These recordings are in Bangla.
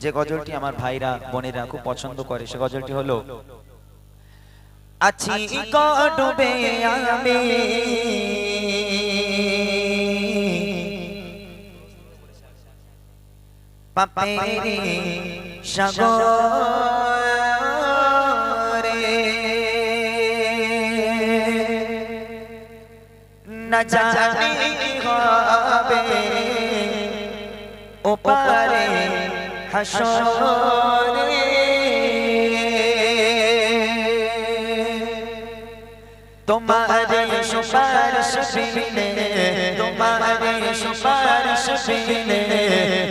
যে গজলটি আমার ভাইরা বোনেরা খুব পছন্দ করে সে গজলটি হলো আছি ডুবে আমি পাপেরি সাগরে না জানি কি হবে ওপারে হাসরে তোমারে সুপারিশ বিনে তোমারে সুপারিশ বিনে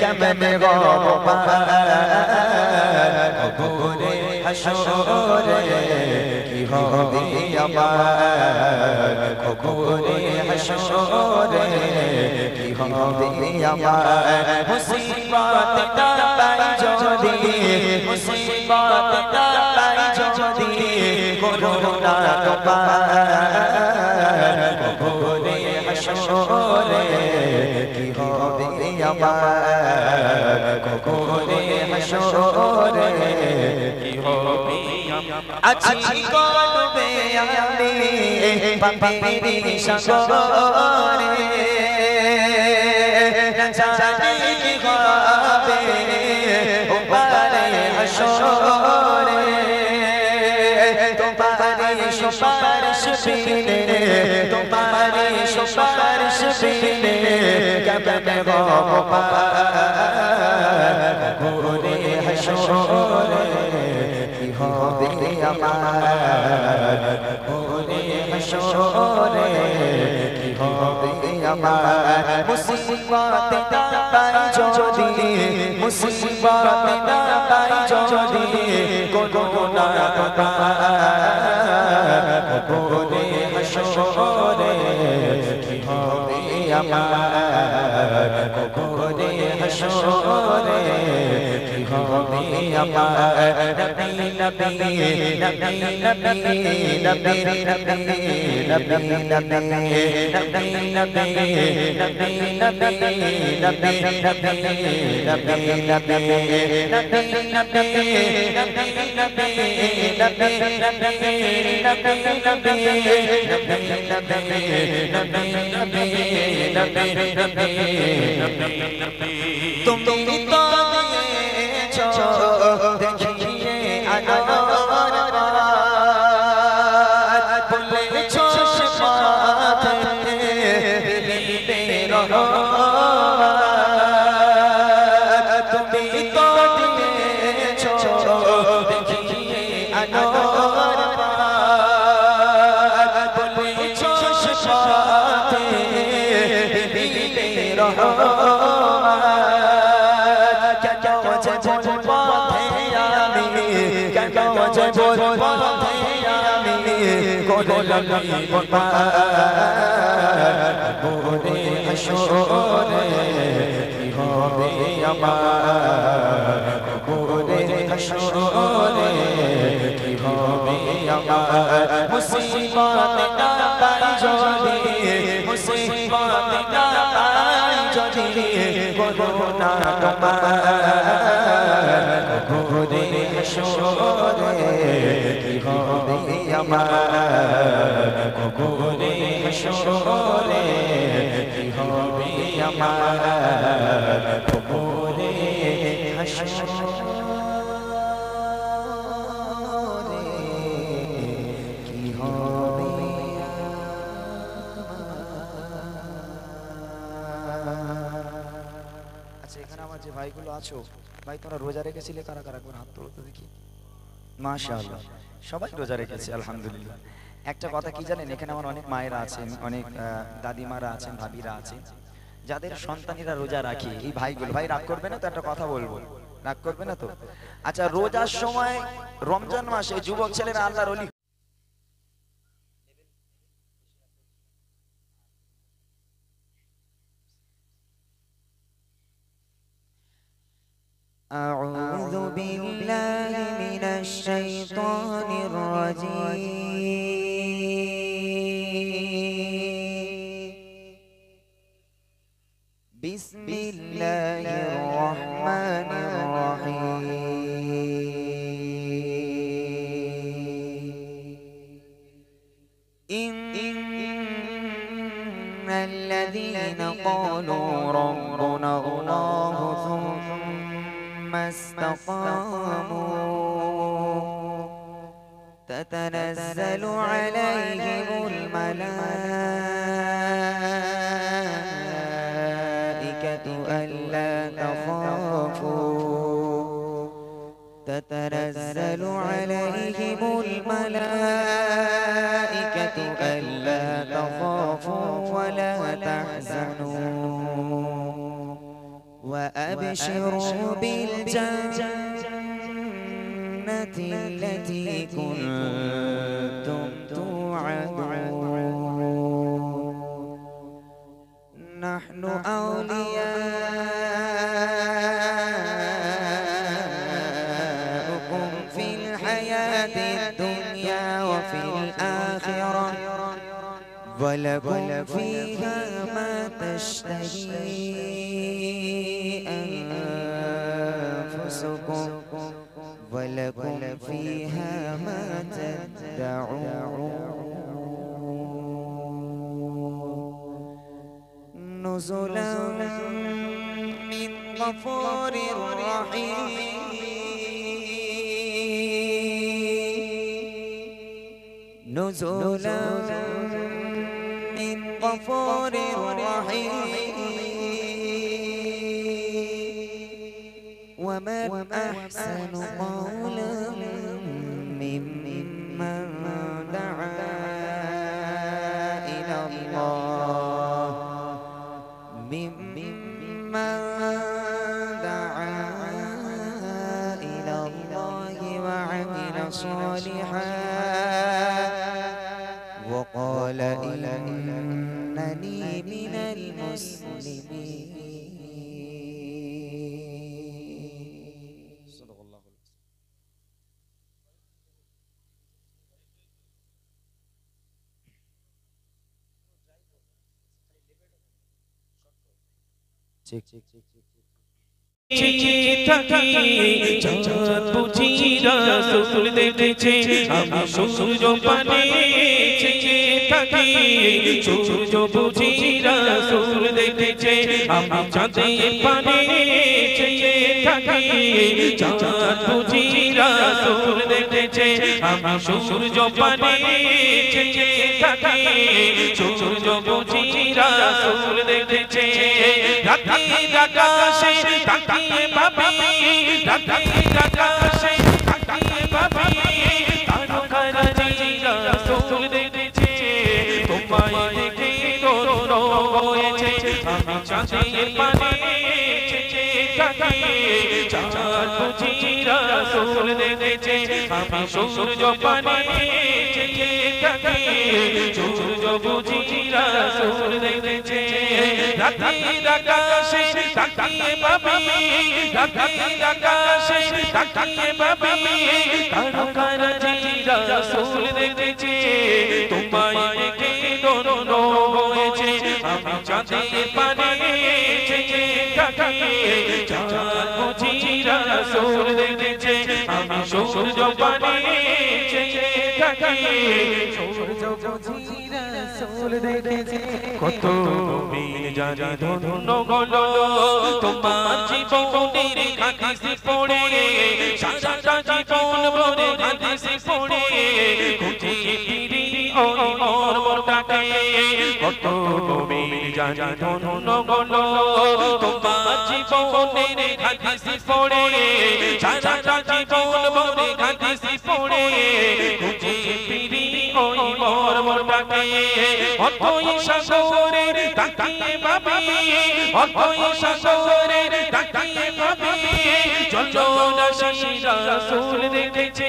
কেমনে গো কবরে হাসরে কি হবে আমার কবরে হাসরে কি হবে আমার মুসিবত না পাই যদি মুসিবত না পাই যদি করুণা তোমার কবরে হাসরে কি হবে আমার কবরে হাসরে কি হবে আছি ডুবে আমি পাপেরি সাগরে না জানি কি হবে ওপারে হাসরে তোমারে সুপারিশ বিনে তোমারে সুপারিশ বিনে কেমনে গো কবরে হাসরে কি হবে আমার কবরে হাসরে কি হবে আমার মুসিবত না পাই যদি মুসিবত না পাই যদি করুণা তোমার কবরে হাসরে কি হবে আমার কবরে হাসরে কি হবে আমার নবী নবী নবী নবী নবী নবী নবী নবী নবী নবী নবী নবী নবী তুমি তো দিয়েছো দেখিয়ে আলোর রাত বলেছো সে মাথে দিলে রহমত তুমি তো দিয়েছো দেখিয়ে আলোর রাত বলেছো সে মাথে দিলে রহমত কেন যে পথে আমি কেন যে পথে আমি করলাম কবরে হাসরে কি হবে আমার কবরে হাসরে কি হবে আমার মুসিবত না পাই যদি মুসিবত না পাই যদি করুণা তোমার কবরে হাসরে কি হবে আমার কবরে হাসরে কি হবে আমার কবরে হাসরে কি হবে আচ্ছা এখানে আমার যে ভাইগুলো আছো ভাই তোমরা রোজা রেখেছিলে কারা কারা করে হাত তোলো তো দেখি মাশাআল্লাহ সবাই রোজা রেখেছে আলহামদুলিল্লাহ একটা কথা কি জানেন এখানে আমার অনেক মায়েরা আছেন অনেক দাদিমারা আছেন ভাবিরা আছেন যাদের সন্তানেরা রোজা রাখে এই ভাইগুলো ভাই রাগ করবে না তো একটা কথা বলবো রাগ করবে না তো আচ্ছা রোজার সময় রমজান মাসে যুবক ছেলেরা আল্লাহর ওলি أعوذ بالله من الشيطان الرجيم بسم الله الرحمن الرحيم الذين قالوا ربنا الله ثم استقاموا تتنزل عليهم الملائكة ألا تخافوا تتنزل عليهم الملائكة ألا تخافوا ولا تحزنوا وأبشروا بالجنة التي كنتم توعدون نحن أولياؤكم في الحياة الدنيا وفي الآخرة ولكم فيها ما تشتهي أنفسكم ولكم فيها ما تدعون نزلا من غفور رحيم نزلا من غفور رحيم ومن أحسن قولا ممن دعا إلى الله ممن دعا إلى الله وعمل صالحا وقال إنني من المسلمين চাঁদ বুঝি রাসূল দেখেছে আমি সূর্য পানে চেয়ে থাকি সূর্য বুঝি রাসূল দেখেছে আমি চাঁদের পানে চেয়ে থাকি চাঁদ বুঝি রাসূল দেখেছে আমি সূর্য পানে চেয়ে থাকি সূর্য বুঝি রাসূল দেখেছে রাতের আকাশে তাকিয়ে ভাবি রাতের আকাশে তাকিয়ে ভাবি তারকারাজি রাসূল দেখেছে তোমায় দেখে ধন্য হয়েছে আমি চাঁদের পানে চেয়ে থাকি চাঁদ বুঝি রাসূল দেখেছে আমি সূর্য পানে চেয়ে থাকি সূর্য বুঝি রাসূল দেখেছে রাতের আকাশে তাকিয়ে ভাবি রাতের আকাশে তাকিয়ে ভাবি তারকারাজি রাসূল দেখেছে তোমায় দেখে ধন্য হয়েছে আমি চাঁদের পানে চেয়ে থাকি চাঁদ বুঝি রাসূল দেখেছে আমি সূর্য পানে চেয়ে থাকি সূর্য বুঝি রাসূল দেখেছে কত বীর জানি ধন্য গলো তোমার জীবনের হাদিস পড়ে সারাটা জীবন ভরে হাদিস পড়ে খুঁজে ফিরি ওই মর্মটাকে কত বীর জানি ধন্য গলো তোমার জীবনের হাদিস পড়ে সারাটা জীবন ভরে হাদিস পড়ে খুঁজে ফিরি ওই মর্মটাকে অথই সাগরে তাকিয়ে ভাবি অথই সাগরে তাকিয়ে ভাবি চলো না সেই রাসূল দেখেছে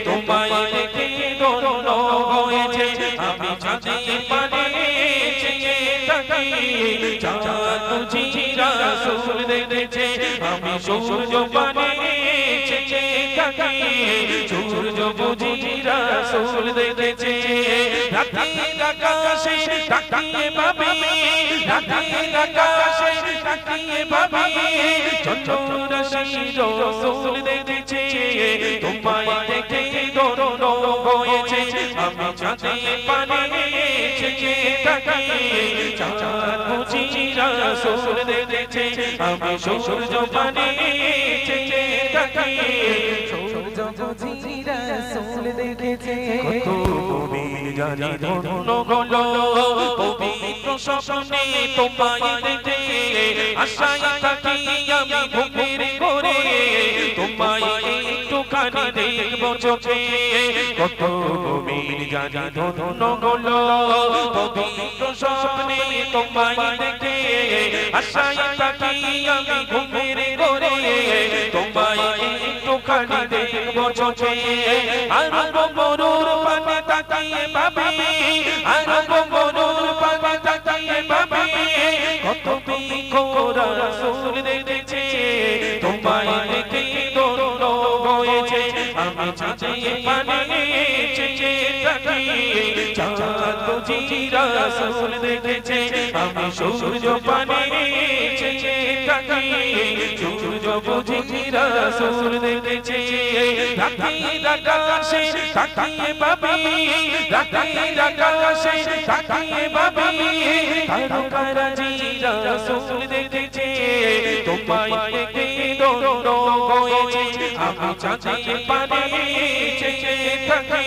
তোমায় দেখে ধন্য হয়েছে আমি চাঁদের পানে চেয়ে থাকি চাঁদ বুঝি রাসূল দেখেছে আমি সূর্য পানে চেয়ে থাকি সূর্য বুঝি রাসূল দেখেছে রাতের আকাশে তাকিয়ে ভাবি রাতের আকাশে তাকিয়ে ভাবি চন্দ্র রাশি রাসূল দেখেছে তোমায় দেখে ধন্য হয়েছে আমি চাঁদের পানে চেয়ে থাকি চাঁদ বুঝি রাসূল দেখেছে আমি সূর্য পানে চেয়ে থাকি সূর্য বুঝি রাসূল দেখেছে কত মুমিন জানি ধন্য হলো পবিত্র স্বপ্নে তোমায় দেখে আশায় থাকি আমি ঘুমের ঘরে তোমায় একটুখানি দেখবো চোখে কত মুমিন জানি ধন্য হলো পবিত্র স্বপ্নে তোমায় দেখে আশায় থাকি আমি ঘুমের ঘরে তোমায় একটুখানি দেখবো চোখে আরব মরুর পানে তাকিয়ে ভাবি আরব মরুর পানে তাকিয়ে ভাবি কত বিখোরা রাসূল দেখেছে তোমায় দেখে ধন্য হয়েছে আমি চাঁদের পানে চেয়ে থাকি চাঁদ বুঝি রাসূল দেখেছে আমি সূর্য পানে চেয়ে থাকি সূর্য বুঝি রাসূল দেখেছে রাতের আকাশে তাকিয়ে ভাবি রাতের আকাশে তাকিয়ে ভাবি তারকারাজি রাসূল দেখেছে তোমায় দেখে ধন্য হয়েছে আমি চাঁদের পানে চেয়ে থাকি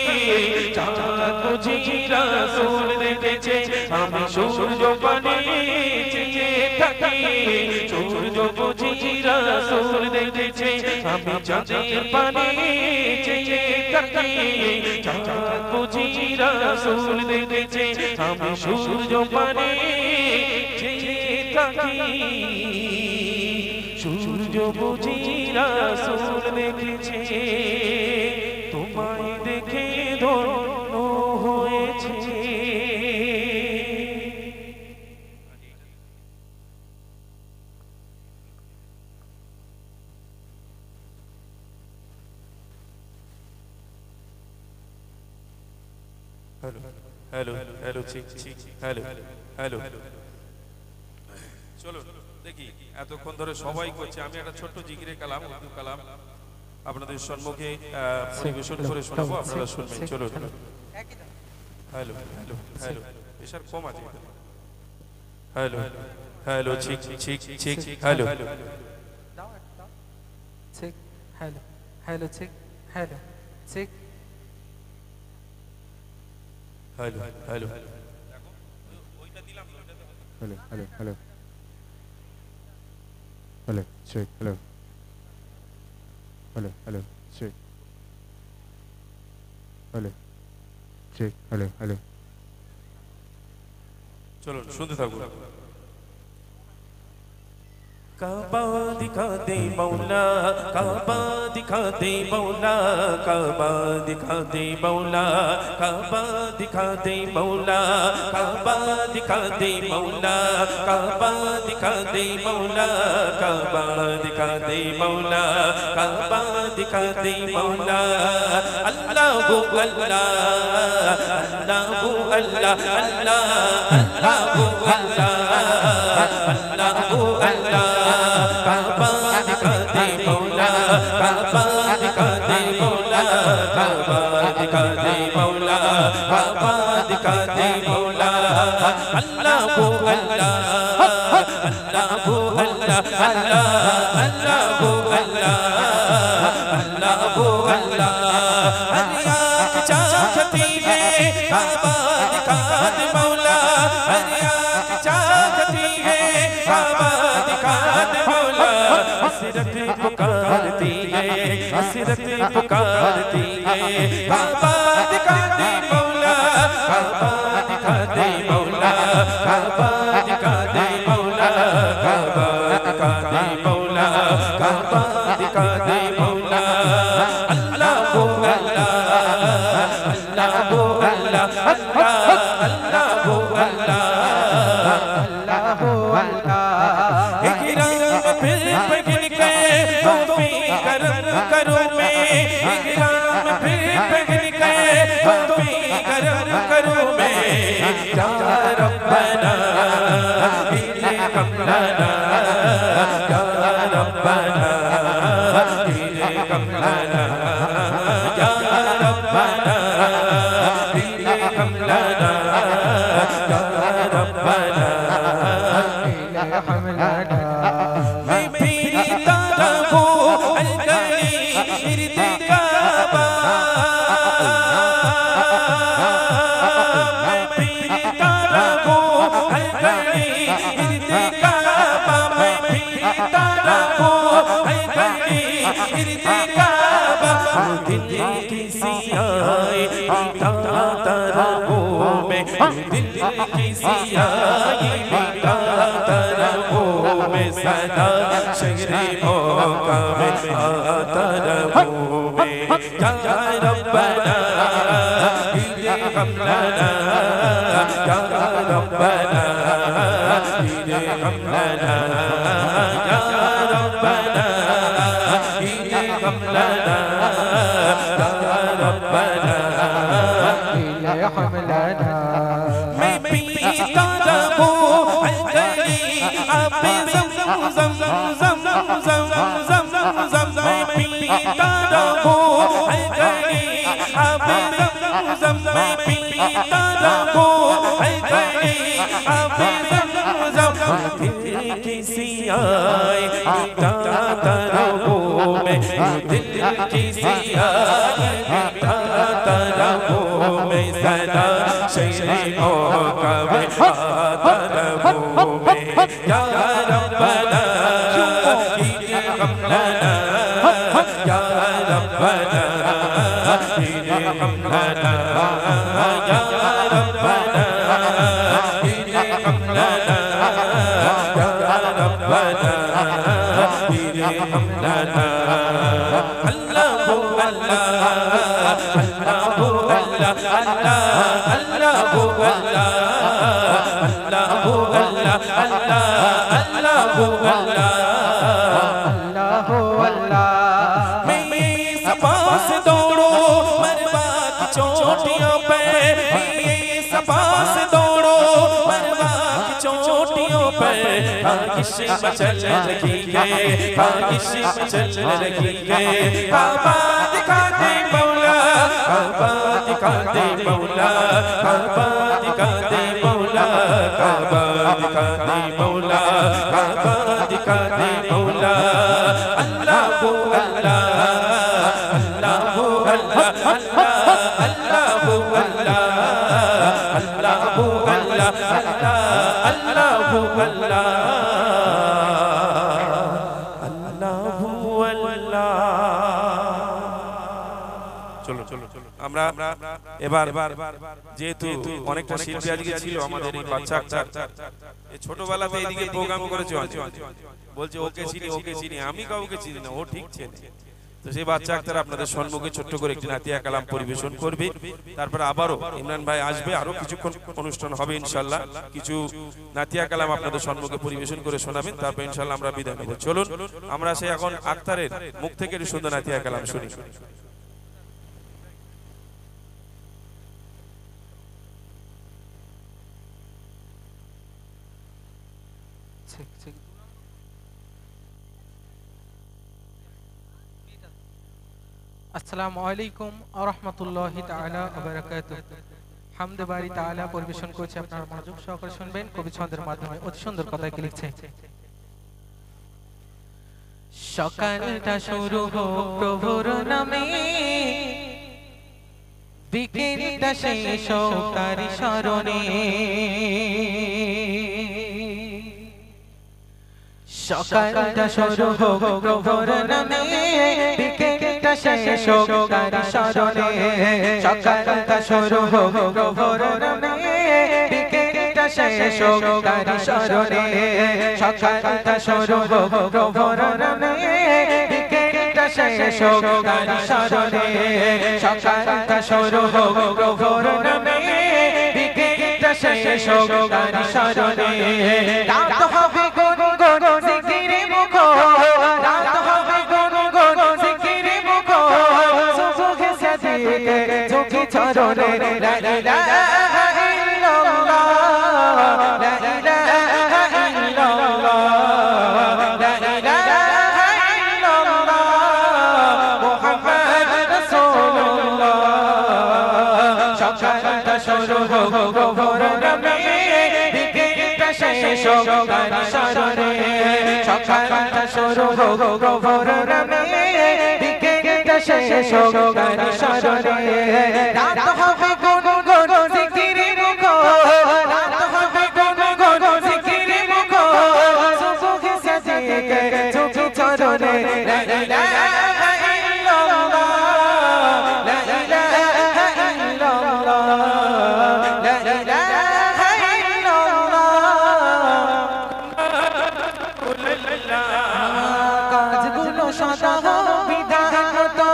চাঁদ বুঝি রাসূল দেখেছে আমি সূর্য পানে চেয়ে থাকি সূর্য বুঝি রাসূল দেখেছে আমি চাঁদের পানে চেয়ে থাকি চাঁদ বুঝি রাসূল দেখেছে আমি সূর্য পানে চেয়ে থাকি সূর্য বুঝি রাসূল দেখেছে তোমায় দেখে ধন্য হয়েছে হ্যালো হ্যালো ঠিক ঠিক হ্যালো হ্যালো চলো দেখি এতক্ষণ ধরে সবাই করছে আমি একটা ছোট্ট জিকিরে কালাম উর্দু কালাম আপনাদের সম্মুখে পরিবেশন করে শোনাবো আপনারা শুনবেন চলো হ্যালো হ্যালো হ্যালো এসব কম আছে হ্যালো হ্যালো ঠিক ঠিক ঠিক হ্যালো ঠিক হ্যালো হ্যালো ঠিক হ্যালো ঠিক hello hello Hello, hello, hello. Hello, check, hello. Hello, hello, check. Hello, check, hello, hello. চলো শুনতে থাকুন काबा दिखा दे मौला काबा दिखा दे मौला काबा दिखा दे मौला काबा दिखा दे मौला काबा दिखा दे मौला काबा दिखा दे मौला काबा दिखा दे मौला काबा दिखा दे मौला अल्लाह हू अल्लाह अल्लाह हू अल्लाह अल्लाह अल्लाह हू अल्लाह अल्लाह हू अल्लाह काबा दिखा दे मौला काबा दिखा दे मौला काबा दिखा दे मौला काबा दिखा दे मौला अल्लाह हू अल्लाह अल्लाह हू अल्लाह अल्लाह अल्लाह हू अल्लाह अल्लाह हू अल्लाह हरिया की चाहती है काबा दिखा दे मौला हरिया की चाहती है काबा दिखा दे मौला हसरत पुकारती है हसरत पुकारती है काबा दिखा दे मौला काबा दिखा दे मौला काबा दिखा दे मौला काबा दिखा दे मौला काबा दिखा दे मौला अल्लाह हू अल्लाह अल्लाह हू अल्लाह अल्लाह हू अल्लाह अल्लाह हू अल्लाह इकराम फिर पगिल के तुम करम करो मैं इकराम फिर पगिल के तुम करम करो मैं या रब्बना इले कमलना या रब्बना इले कमलना इर्तिकाबा मैं पीता रहूं हर घड़ी इर्तिकाबा मैं पीता रहूं हर घड़ी इर्तिकाबा दिल की सियाही मिटाता रहूं मैं दिल की सियाही मिटाता रहूं मैं सदा शहरे मौका में आता रहूं मैं या रब्बना इरहम लना या रब्बना इरहम लना या रब्बना इरहम लना या रब्बना इरहम लना मैं पीता रहूं हर घड़ी अब ज़म मैं पीता रहूं हर घड़ी अब मैं पीता रहूं हर घड़ी अब दिल की सियाही मिटाता रहूं मैं दिल की सियाही मिटाता रहूं मैं सदा शहरे मौका में आता रहूं मैं या रब्बना इरहम लना या रब्बना इरहम लना या रब्बना इरहम लना या रब्बना इरहम लना अल्लाहु अल्लाह अल्लाहु अल्लाह अल्लाहु अल्लाह अल्लाहु अल्लाह अल्लाहु अल्लाह अल्लाहु अल्लाह मैं इस पास दौड़ो मरवा की चोटियों पे इस पास दौड़ो मरवा की चोटियों पे ख्वाहिश मचल रही है ख्वाहिश मचल रही है काबा दिखा दे मौला काबा दिखा दे मौला काबा दिखा दे मौला काबा दिखा दे मौला काबा दिखा दे मौला अल्लाहु अल्लाह अल्लाहु अल्लाह अल्लाहु अल्लाह अल्लाहु अल्लाह अल्लाहु अल्लाह अल्लाहु अल्लाह চলো চলো আমরা এবার যেহেতু অনেকটা শিল্পী আজকে ছিল আমাদের এই বাচ্চাটা এই ছোটবেলাতে এইদিকে প্রোগ্রাম করেছে বলছে ওকে চিনি আমি কাউকে চিনি না ও ঠিক চেনে তো সেই বাচ্চা আক্তার আপনাদের সম্মুখে ছোট্ট করে একটি নাতিয়া কালাম পরিবেশন করবে তারপর আবারও ইমরান ভাই আসবে আরো কিছুক্ষণ অনুষ্ঠান হবে ইনশাআল্লাহ কিছু নাতিয়া কালাম আপনাদের সম্মুখে পরিবেশন করে শোনাবেন তারপর ইনশাআল্লাহ আমরা বিদায় নেব চলুন আমরা সেই এখন আক্তারের মুখ থেকে একটি সুন্দর নাতিয়া কালাম শুনি আসসালামু আলাইকুম ওয়া রাহমাতুল্লাহি তাআলা ওয়া বারাকাতুহু হামদে বারি তাআলা পরিবেশন করছে আপনারা মনোযোগ সহকারে শুনবেন কবি ছন্দের মাধ্যমে অতি সুন্দর কথা লিখছে সকালটা শুরু হোক প্রভুর নামে বিকেলটা শেষ হোক তার শরণে সকালটা শুরু হোক প্রভুর নামে বিকেলটা শেষ হোক তার শরণে সকালটা শুরু হোক প্রভুর নামে বিকেলটা শেষ হোক তার শরণে সকালটা শুরু হোক প্রভুর নামে বিকেলটা শেষ হোক তার শরণে সকালটা শুরু হোক প্রভুর নামে বিকেলটা শেষ হোক তার শরণে রাত হবে গুনগুন জিকিরে মুখর রাত হবে গুনগুন জিকিরে মুখর সুখে সাজিয়ে চোখে চরণে লা ইলাহা ইল্লাল্লাহ লা ইলাহা ইল্লাল্লাহ লা ইলাহা ইল্লাল্লাহ মুহাম্মদ রাসূলুল্লাহ সকালটা শুরু হোক প্রভুর নামে বিকেলটা শেষ হোক তার শরণে সকালটা শুরু হোক প্রভুর নামে বিকেলটা এসো গান শরণে রাত হবে গুন গুন জিকিরে মুখর রাত হবে গুন গুন জিকিরে মুখর সুবহ সাজিকে চোখে চরণে লা ইলাহা ইল্লাল্লাহ লা ইলাহা ইল্লাল্লাহ লা ইলাহা ইল্লাল্লাহ কাজগুলো সদা বিধান মতো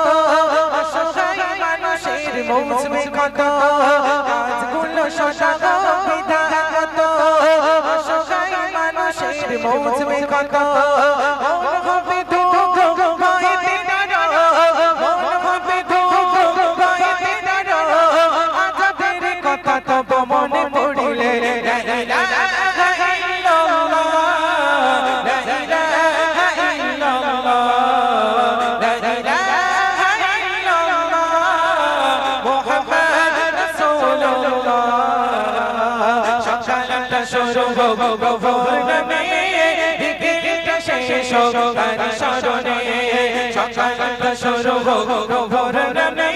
অসহায় মানুষের মৌসুমে কত কাজগুলো সদা বিধান মতো অসহায় মানুষের মৌসুমে কত মন হবে ধুক ভয়েতে ডরো মন হবে ধুক ভয়েতে ডরো আজাবের কথা তব মনে পড়িলে লা ইলাহা ইল্লাল্লাহ লা ইলাহা ইল্লাল্লাহ লা ইলাহা ইল্লাল্লাহ মুহাম্মদ রাসূলুল্লাহ সকালটা শুরু ভোর নামে বিকেলটা শেষ গান শরণে সকালটা শুরু ভোর নামে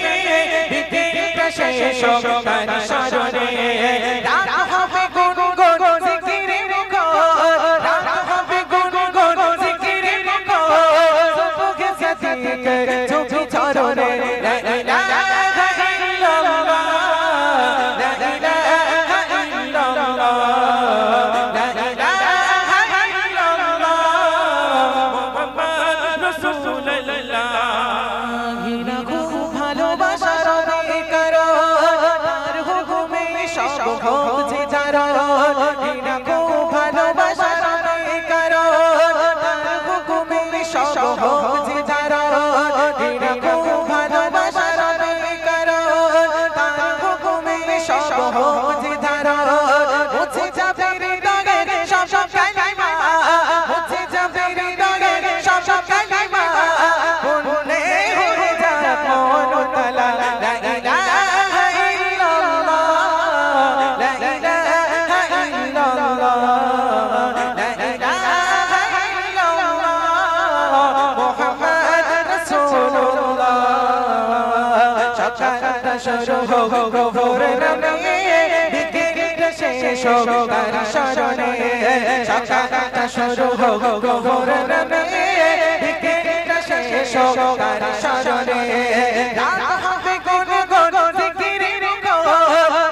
বিকেলটা শেষ গান শরণে রাত হবে গুন গুন জিকিরে মুখর রাত হবে গুন গুন জিকিরে মুখর সুবহ সাজিকে চোখে চরণে লা ইলাহা ইল্লাল্লাহ লা ইলাহা ইল্লাল্লাহ লা ইলাহা ইল্লাল্লাহ মুহাম্মদ রাসূলুল্লাহ হিনা খুব ভালোবাসার অধিকার তার হুকুমে সব হোক যে যারা হিনা খুব ভালোবাসার অধিকার তার হুকুমে সব হোক যে যারা হিনা খুব ভালোবাসার অধিকার তার হুকুমে সব হোক যে যারা মুছে যাবে হৃদয়ের সব কালিমা মুছে যাবে হৃদয়ের সব কালিমা ভুলে হয়ে যাক মন তালা লা ইলাহা ইল্লাল্লাহ লা ইলাহা ইল্লাল্লাহ লা ইলাহা ইল্লাল্লাহ মুহাম্মদ রাসূলুল্লাহ সকালটা শুরু হোক ভোর নামে বিকেলটা শেষ গান শরণে সকালটা শুরু হোক ভোর নামে বিকেলটা শেষ গান শরণে রাত হবে গুন গুন জিকিরে মুখর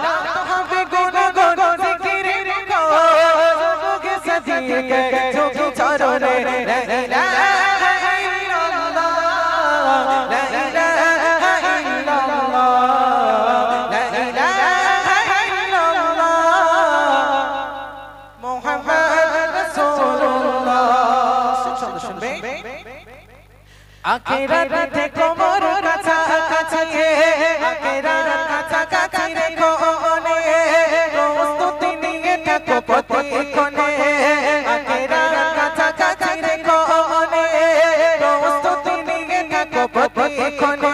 রাত হবে গুন গুন জিকিরে মুখর সুবহ সাজিকে চোখে চরণে লা ইলাহা ইল্লাল্লাহ লা ইলাহা ইল্লাল্লাহ লা ইলাহা ইল্লাল্লাহ মুহাম্মদ রাসূলুল্লাহ শুনবে আখিরাত থেকে মোর কাছাকাছি আখিরাত কাছাকাছি রেখো ওনে প্রস্তুতি নিয়ে থাকো প্রতিক্ষণে আখিরাত কাছাকাছি রেখো ওনে প্রস্তুতি নিয়ে থাকো প্রতিক্ষণে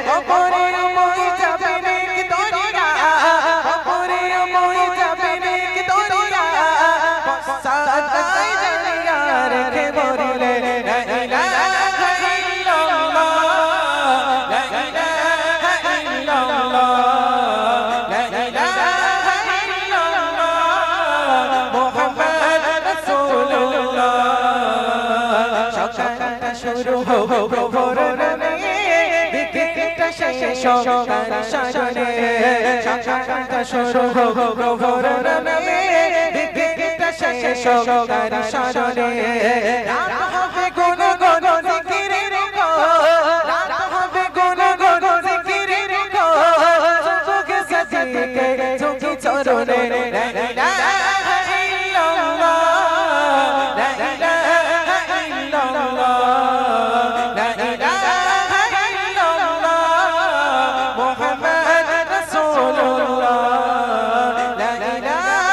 কবরে মই যাবে নেক দরিয়া কবরে মই যাবে নেক দরিয়া পশ্চাৎ জানিয়া রেখে মরিলে লা ইলাহা ইল্লাল্লাহ লা ইলাহা ইল্লাল্লাহ লা ইলাহা ইল্লাল্লাহ মুহাম্মদ রাসূলুল্লাহ সকালটা শুরু হোক ভোর নামে বিকেলটা শেষ গান শরণে সকালটা শুরু হোক ভোর নামে বিকেলটা শেষ গান শরণে রাত হবে গুন গুন জিকিরে মুখর রাত হবে গুন গুন জিকিরে মুখর সুবহ সাজিকে চোখে চরণে লা ইলাহা ইল্লাল্লাহ লা ইলাহা ইল্লাল্লাহ লা ইলাহা ইল্লাল্লাহ মুহাম্মদ রাসূলুল্লাহ লা ইলাহা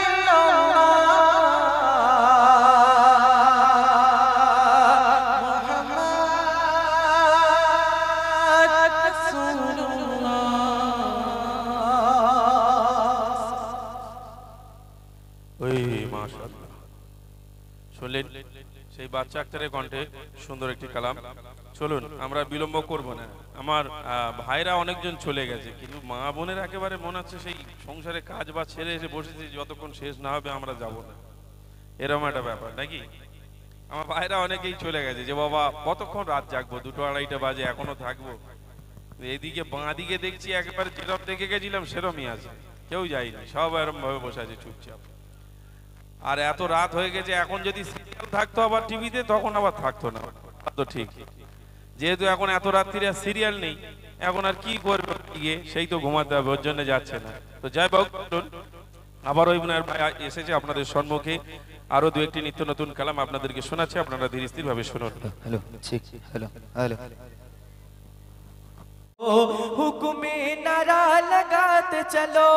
ইল্লাল্লাহ শুনলেন সেই বাচ্চা আক্তারের কণ্ঠে সুন্দর একটি কালাম। চলুন আমরা বিলম্ব করব না। আমার ভাইরা অনেকজন চলে গেছে, কিন্তু মা বোনের একেবারে মনে হচ্ছে সেই সংসারে কাজ বা ছেড়ে এসে বসেছে, যতক্ষণ শেষ না হবে আমরা যাব না, এরকম একটা ব্যাপার নাকি। আমার ভাইরা অনেকেই চলে গেছে যে বাবা কতক্ষণ রাত জাগবো, 2টা-2:30 বাজে এখনো থাকবো। এদিকে বাঁ দিকে দেখছি একেবারে যেরকম দেখে গেছিলাম সেরমই আছে, কেউ যায়নি, সব এরকম ভাবে বসে আছে চুপচাপ। আর এত রাত হয়ে গেছে, এখন যদি সিরিয়াল থাকতো আবার টিভিতে তখন আবার থাকতো না, তো ঠিক। যেহেতু এখন এত রাত্রিরে সিরিয়াল নেই, এখন আর কি করবে গিয়ে, সেই তো ঘুমাতে হবে, ওর জন্য যাচ্ছে না। তো যাই হোক, আবার ওই ভাই এসেছে আপনাদের সম্মুখে, আরো দু একটি নিত্য নতুন কালাম আপনাদেরকে শোনাচ্ছে, আপনারা ধীরে স্থির ভাবে শুনুন। হ্যালো, ঠিক, হ্যালো হ্যালো। हुक्मे नारा लगाते चलो,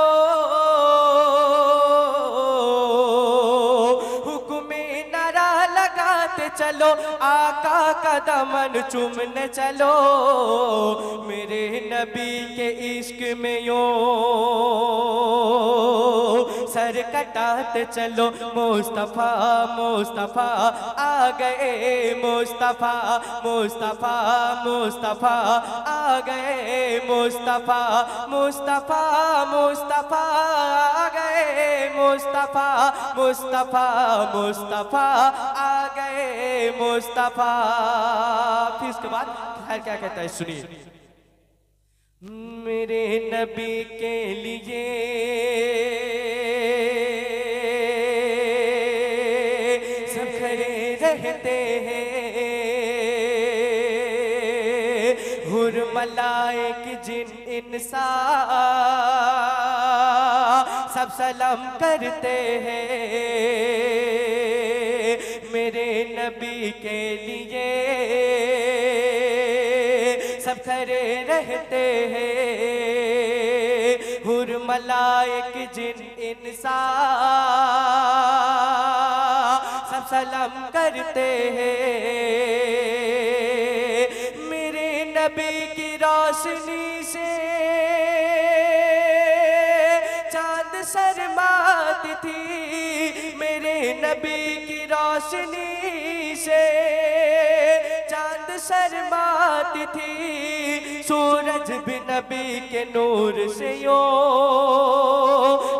हुक्मे नारा लगाते चलो, आका का दामन चूमने चलो, मेरे नबी के इश्क में यूं सर कटाते चलो। मुस्तफा मुस्तफा आ गए, मुस्तफा मुस्तफा मुस्तफा आ गए, मुस्तफा मुस्तफा मुस्तफा आ गए, मुस्तफा मुस्तफा मुस्तफा आ गए, मुस्तफा। फिर इसके बाद क्या कहता है सुनिए। मेरे नबी के लिए सब खड़े रहते हैं, हुर मलाइक जिन इंसान सब सलाम करते हैं, मेरे नबी के लिए सब खड़े रहते हैं, हुर मलाइक जिन इंसान सब सलाम करते हैं, मेरे नबी की रोशनी से चांद शर्माती थी, मेरे नबी की रोशनी से चांद शर्माती थी, सूरज भी नबी के नूर से यूं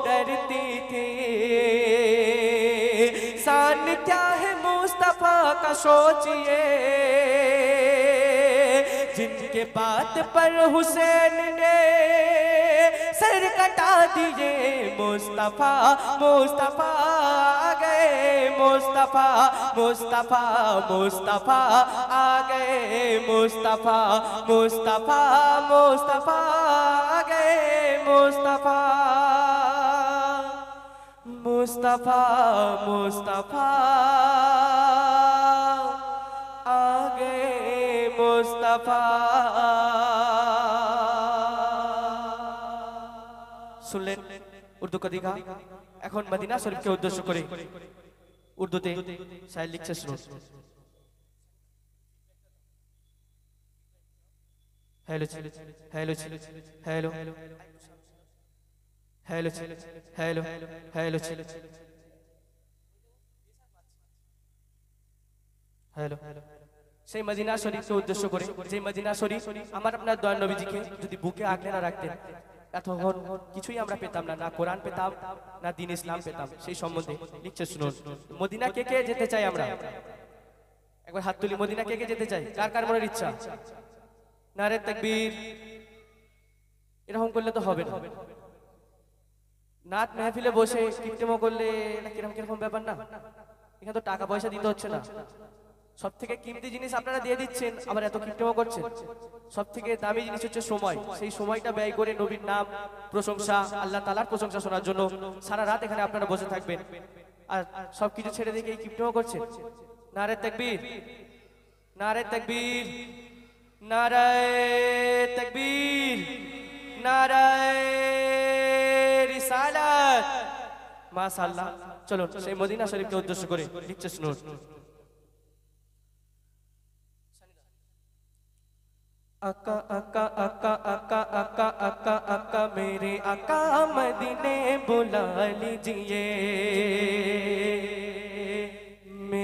डरती थी। शान क्या है मुस्तफा का सोचिए, जिनके बात पर हुसैन ने सर कटा दिए, मुस्तफा मुस्तफा आ गए, मुस्तफा मुस्तफा मुस्तफा आ गए, मुस्तफा मुस्तफा मुस्तफा आ गए, मुस्तफा मुस्तफा मुस्तफा आ गए, मुस्तफा। শুনলেন উর্দু কদিকা। এখন মদিনা শরীফকে উদ্দেশ্য করে উর্দুতে শায়র লিখছে, শুনুন। Hello hello hello hello hello hello hello hello সেই মদিনা শরীফকে উদ্দেশ্য করে, যে মদিনা শরীফ আমার আপনার দয়াল নবীজিকে যদি বুকে আগলে না রাখতেন, তখন কিছুই আমরা পেতাম না, না কোরআন পেতাম না দ্বীন ইসলাম পেতাম। সেই সম্বন্ধে লিখছে, শুনুন। মদিনা কে কে যেতে চাই আমরা? একবার হাত তুলি। মদিনা কে কে যেতে চাই? কার কার মনের ইচ্ছা? নারে তাকবীর। এরকম করলে তো হবে না। নাত মেহফিলে বসে কীর্তন করলে এটা কিরকম কিরকম ব্যাপার না? এখানে তো টাকা পয়সা দিতে হচ্ছে না, সব থেকে কিমতি জিনিস আপনারা দিয়ে দিচ্ছেন, আবার এত কীর্তন করছেন। সব থেকে দামি জিনিস হচ্ছে সময়। সেই সময়টা ব্যয় করে নবীর নাম প্রশংসা, আল্লাহ তাআলার প্রশংসা শোনার জন্য সারা রাত এখানে আপনারা বসে থাকবেন, আর সবকিছু ছেড়ে দিয়ে এই কীর্তন করছেন। নারে তাকবীর, নারে তাকবীর, নারায়ে তাকবীর, নারায়ে রিসালাত। মাশাআল্লাহ। চলুন সেই মদিনা শরীফকে উদ্দেশ্য করে লিখছে, শুনুন। আকা আকা আকা আকা আকা আকা আকা मेरे आका मदीने बुला लीजिए,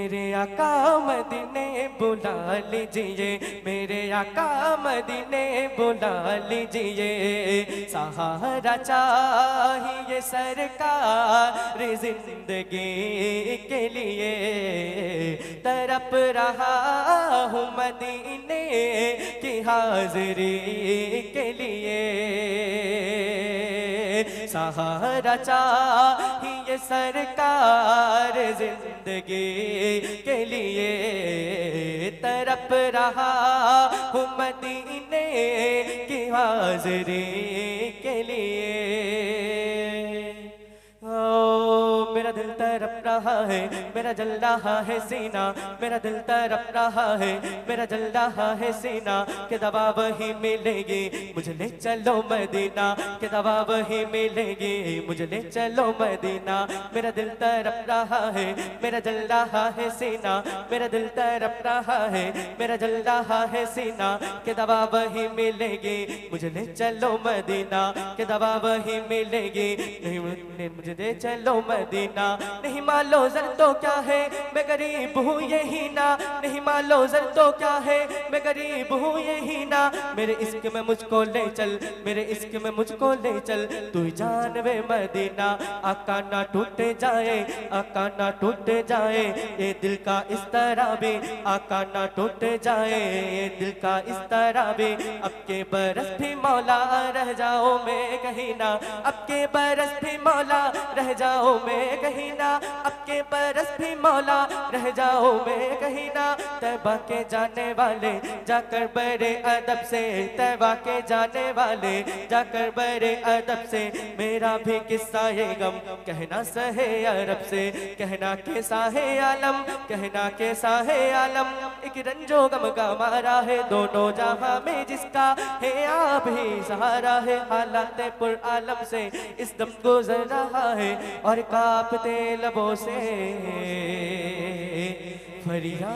मेरे आका मदीने बुला लीजिए, मेरे आका मदीने बुला लीजिए। सहारा चाहिए सरकार जिंदगी के लिए, तड़प रहा हूँ मदीने की हाज़िरी के लिए। सहारा चाहिए सरकार जिंदगी के लिए, तड़प रहा हूँ मदीने की हाज़िरी के लिए। ओ मेरा दिल तड़प रहा है, मेरा जल रहा है सीना, मेरा दिल तड़प रहा है, मेरा जल रहा है सीना। के दवा वही मिलेगी, मुझे ले चलो मदीना, के दवा वही मिलेगी, मुझे ले चलो मदीना। मेरा दिल तड़प रहा है, मेरा जल रहा है सीना, मेरा दिल तड़प रहा है, मेरा जल रहा है सीना। के दवा वही मिलेगी, मुझे ले चलो मदीना, के दवा वही मिलेगी, नहीं मुझे ले चलो मदीना। नहीं मालो जर तो क्या है, मैं गरीब हूँ यही ना, नहीं मालो जर तो क्या है, मैं गरीब हूँ यही ना। मेरे इश्क में मुझको ले चल, मेरे इश्क में मुझको ले चल, तू जानवे मदीना। आका ना टूट जाए, आका ना टूट जाए, ये दिल का इस तरह भी, आका ना टूट जाए, ये दिल का इस तरह भी। अब के बरस भी मौला रह जाओ मैं कहीं ना, अब के बरस भी मौला रह जाओ मैं कहीं ना, अब के बरस भी मौला रह जाओ मैं कहीं ना। तैबा के जाने वाले जाकर बड़े अदब से, तैबा के जाने वाले जाकर बड़े अदब से, मेरा भी किस्सा ये गम कहना सहे अरब से। कहना कैसा है आलम, कहना कैसा है आलम, एक रंजो गम का मारा है दोनों जहां में जिसका है आप ही सहारा है। हालात पुर आलम से इस दम गुजर रहा है, और कांपते लबों से फरियाद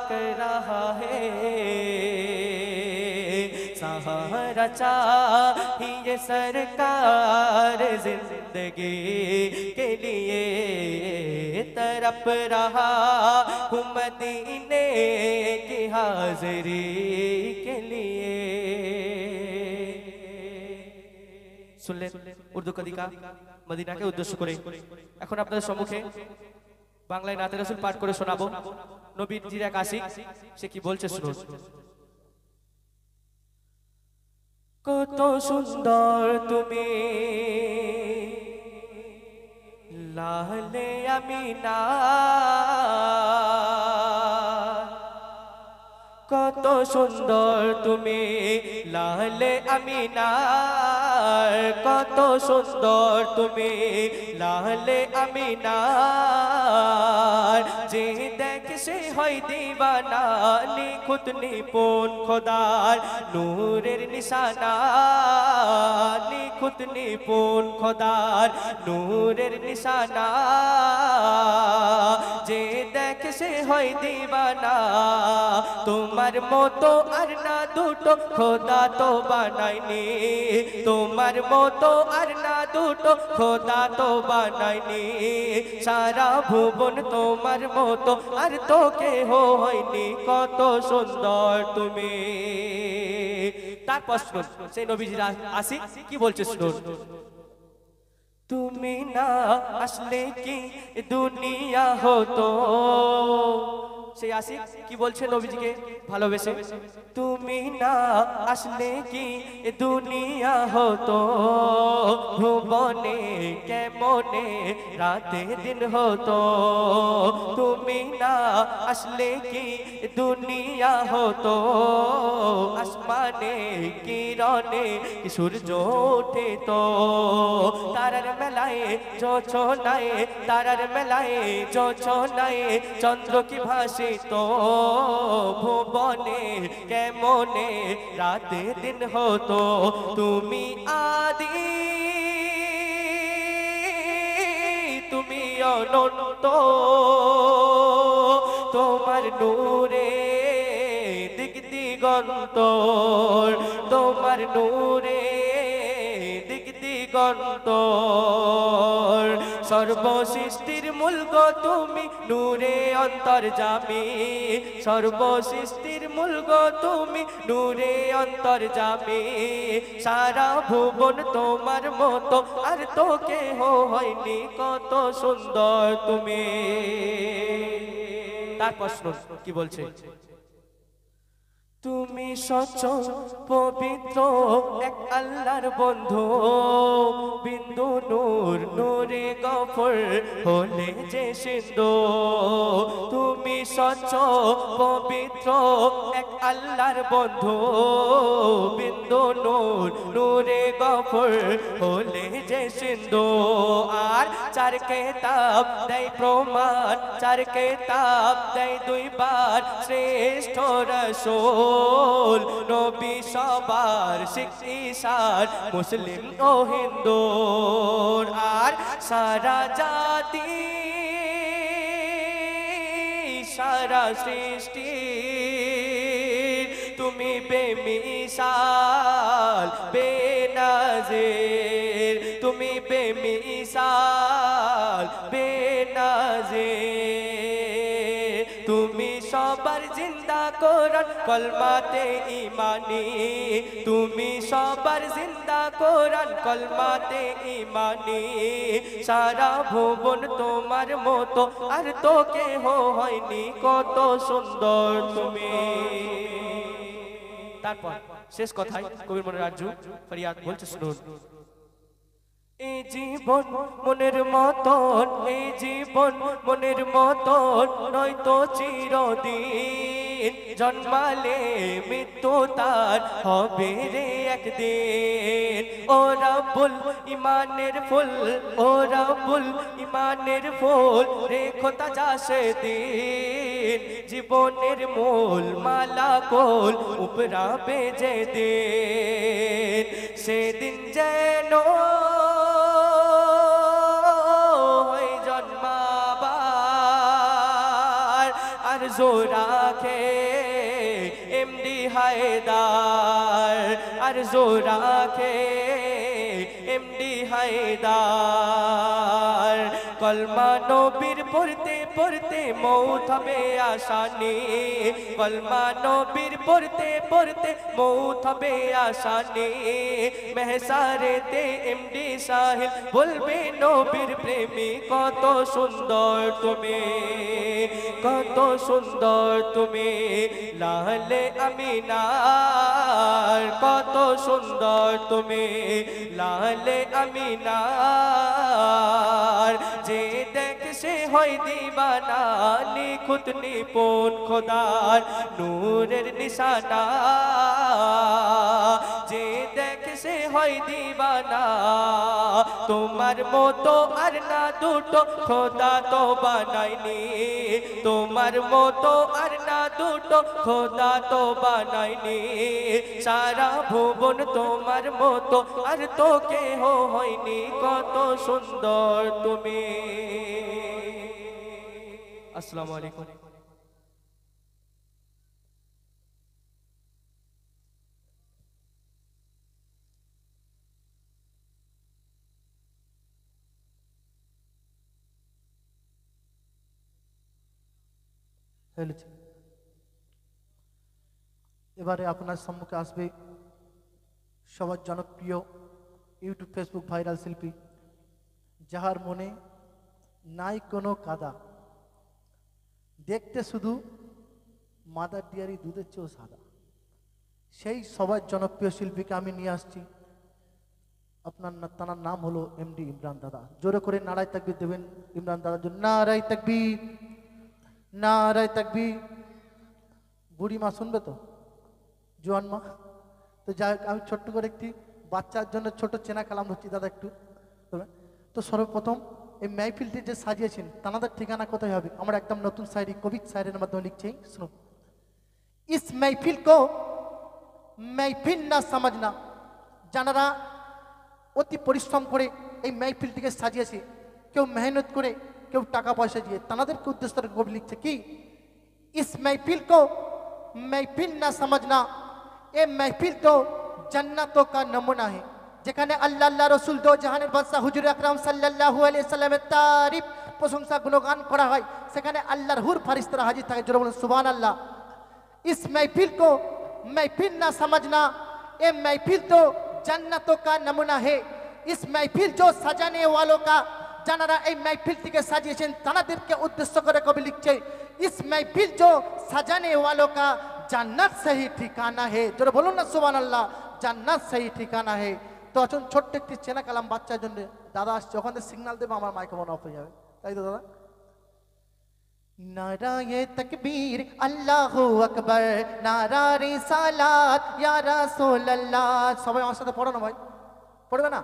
कर रहा है। सहारा चाहिए सरकार जिंदगी के लिए, तड़प रहा हूँ मदीने की हाज़िरी के लिए। सुन ले उर्दू कविता मदीना के उद्देश्य করে। এখন আপনাদের সম্মুখে বাংলায় নাতে রাসূল পাঠ করে শোনাবো। নবীজির এক আশিক সে কি বলছে শুনুন। কত সুন্দর তুমি লালে আমিনা, কত সুন্দর তুমি লালে আমিনার, কত সুন্দর তুমি লালে আমিনার। যে দেখে সে হয় দিওয়ানা, নিখুঁত নিপুণ খোদার নূরের নিশানা, নিখুঁত নিপুণ খোদার নূরের নিশানা। যে দেখে সে হয় দিওয়ানা, তোমার মতো আর না দুটো খোদা তো বানায়নি, তোমার মতো আর না দুটো খোদা তো বানায়নি। সারা ভুবন তোমার মতো আর তো কেহ হয়নি, কত সুন্দর তুমি। তারপর শুনুন সেই নবীজির আশিক কি বলছে শুনুন। তুমি না আসলে কি দুনিয়া হতো, সেই আশিক কি বলছে নবীজিকে ভালোবেসে। তুমি না আসলে কি দুনিয়া হতো, ভুবনে কেমনে রাতে দিন হতো। তুমি না আসলে কি দুনিয়া হতো, আসমানে কিরণে সূর্য ওঠে তো। তারার মেলায় যোছনায়, তারার মেলায় যোছনায় চন্দ্র কি ভাসিত। ভুবনে কেমনে রাতে দিন হতো। তুমি আদি, তুমি অনন্ত, তোমার নূরে দিক দিগন্ত, তোমার নূরে দিক দিগন্ত। দিগন্তর সর্বসৃষ্টির মূল গো তুমি নূরে অন্তর্যামী সর্বসৃষ্টির মূল গো তুমি নূরে অন্তর্যামী সারা ভুবন তোমার মতো আর তো কেহ হয়নি কত সুন্দর তুমি তার প্রশ্ন কি বলছে তুমি স্বচ্ছ পবিত্র এক আল্লাহর বন্ধু বিন্দু নূর নূরে গফর হলে যে সিন্ধু তুমি স্বচ্ছ পবিত্র এক আল্লাহর বন্ধু বিন্দু নূর নূরে গফর হলে যে সিন্ধু আর চার কেতাব দেয় প্রমাণ চার কেতাব দেয় দুইবার শ্রেষ্ঠ রাসূল নবী সবার শিক্ষিসার মুসলিম ও হিন্দুর আর সারা জাতি সারা সৃষ্টি তুমি বেমিসাল বেনাজির তুমি বেমিসাল বেনাজির তুমি সবার জিন্দা কোরআন কলমাতে ঈমানি তুমি সবার জিন্দা কোরআন কলমাতে ঈমানি সারা ভুবন তোমার মতো আর তো কেহ হয়নি কত সুন্দর তুমি তারপর শেষ কথায় কবির মনে রাজু ফরিয়াদ বলছে শুনুন এই জীবন মনের মতন এই জীবন মনের মতন নয়তো চিরদিন জন্মালে মৃত্যু তার হবে রে একদিন ও রাব্বুল ইমানের ফুল ও রাব্বুল ইমানের ফুল রেখো তাজা সেদিন জীবনের মূল মালা কোল উপরাবে যে দিন সেদিন যেন আরজু রাখে এমডি হায়দার আরজু রাখে এমডি হায়দার কলমা নবীর পড়তে পড়তে মৌত হবে আসানি কলমা নবীর পড়তে পড়তে মৌত হবে আসানি মেহসারেতে এমডি সাহিল বলবে নবীর প্রেমী কত সুন্দর তুমি কত সুন্দর তুমি লালে আমিনার কত সুন্দর তুমি লালে আমিনার যে দেখ সে হয় দিবানা নিখুঁত নিপুণ খোদার নূরের নিশানা যে দেখ সে হয় দিবানা তোমার মতো আর না দুটো খোদা তো বানাইনি তোমার মতো আর না দুটো খোদা তো বানাইনি সারা ভুবন তোমার মতো আর তো কেহ হয়নি কত সুন্দর তুমি আসসালামু আলাইকুম এবারে আপনার সম্মুখে আসবে সবার জনপ্রিয় ইউটিউব ফেসবুক ভাইরাল শিল্পী যাহার মনে নাই কোনো কাদা দেখতে শুধু মাদার ডিয়ারি দুধের চেয়েও সাদা সেই সবার জনপ্রিয় শিল্পীকে আমি নিয়ে আসছি আপনার তার নাম হলো এমডি ইমরান দাদা জোরে করে নারায় তাকবীর দেবেন ইমরান দাদার জন্য নারায় তাকবীর নারায় তাকবীর বুড়ি মা শুনবে তো জোয়ান মা তো যাই হোক আমি ছোট্ট করে একটি বাচ্চার জন্য ছোট চেনা কালাম হচ্ছি দাদা একটু তো সর্বপ্রথম এই महफिलটি যে সাজিয়েছেন তাদের ঠিকানা কোথায় হবে আমরা একদম নতুন শায়রি কবিক শায়রির মাধ্যমে লিখছি শুনুন इस महफिल को महफिल ना समझना যারা অতি পরিশ্রম করে এই महफिलটিকে সাজিয়েছে কেউ মেহনত করে কেউ টাকা পয়সা দিয়ে তাদেরকে উদ্দেশ্য করে কবি লিখছে কি इस महफिल को महफिल ना समझना ये महफिल तो जन्नतों का नमूना है যেখানে আল্লাহ আল্লাহ রসুল দো জাহানের বাদশাহ হুজুর আকরাম সাল্লাল্লাহু আলাইহি সাল্লামের তারিফ প্রশংসা গুণগান করা হয়, সেখানে আল্লাহর হুর ফারিস্তারা হাজির থাকে। জোরে বলুন সুবহানাল্লাহ। इस महफिल को महफिल ना समझना, ये महफिल तो जन्नतों का नमूना है। इस महफिल जो सजाने वालों का, जानारा এই महफिलটিকে সাজিয়েছেন তানাদেরকে উদ্দেশ্য করে কবি লিখছে, इस महफिल जो सजाने वालों का জান্নাত সহি ঠিকানা है। জোরে বলুন না সুবহানাল্লাহ, জান্নাত সহি ঠিকানা है। তো আসুন ছোট্ট একটি চেনা কালাম বাচ্চার জন্য দাদা আসছে, ওখানে সিগন্যাল দেবে, আমার মাইক্রোফোন অফ হয়ে যাবে, তাই তো দাদা? नाराए तकबीर अल्लाहु अकबर, नारा रिसालात या रसूल अल्लाह। সবাই আমার সাথে পড়ো না ভাই, পড়বে না?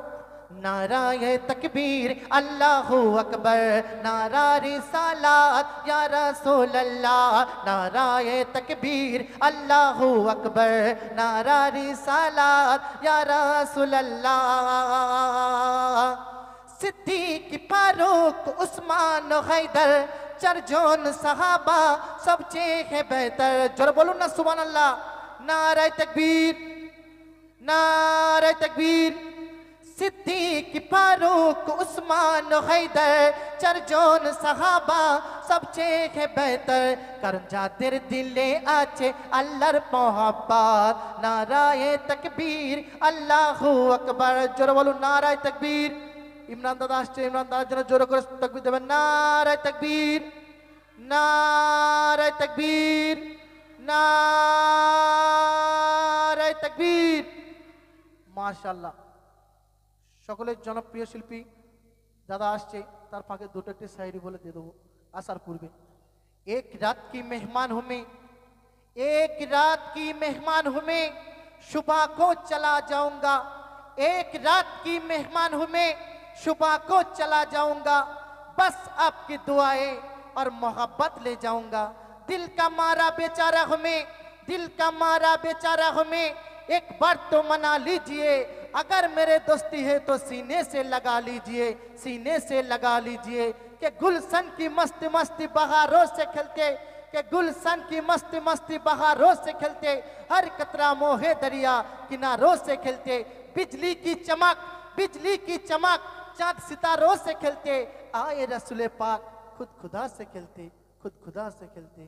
नाराए तकबीर अल्लाहु अकबर, नारा रिसालात या रसूल अल्लाह। नाराए तकबीर अल्लाहु अकबर, नारा रिसालात या रसूल अल्लाह। सिद्दीक फारूक उस्मान हैदर चारजोन साहाबा सबसे है बेहतर। जोर बोलूं ना सुभान अल्लाह। नारे तकबीर, नारे तकबीर। सिद्दीक फारूक उस्मान हैदर चारजोन साहाबा सबसे है बेहतर। কারণ যাদের দিলে আছে আল্লাহর মোহাব্বত। নারায়ে তাকবীর আল্লাহু আকবার। জোরে বলুন নারায়ে তাকবীর। ইমরান দাদা আসছে, ইমরান দাদার জন্য জোরে করে তাকবীর দেবেন। নারায়ে তাকবীর, নারায়ে তাকবীর, নারায়ে তাকবীর। মাশাআল্লাহ, সকলের জনপ্রিয় শিল্পী দাদা আসছে, তার ফাঁকে দুটো একটি শায়রি বলে দিয়ে দেবো আসার পূর্বে। एक रात की मेहमान हूँ मैं, एक रात की मेहमान हूँ मैं, सुबह को चला जाऊंगा। एक रात की मेहमान हूँ मैं, सुबह को चला जाऊंगा। बस आपकी दुआएं और मोहब्बत ले जाऊंगा। दिल का मारा बेचारा हूँ मैं, दिल का मारा बेचारा हूँ मैं, एक बार तो मना लीजिए। अगर मेरे दोस्ती है तो सीने से लगा लीजिए, सीने से लगा लीजिए। कि गुलशन की मस्ती मस्ती बहारों से खेलते, कि गुलशन की मस्ती मस्ती बहारों से खेलते, हर कतरा मोहे दरिया किनारों से खेलते। बिजली की चमक, बिजली की चमक चांद सितारों से खेलते। आए रसूले पाक खुद खुदा से खेलते, खुद खुदा से खेलते।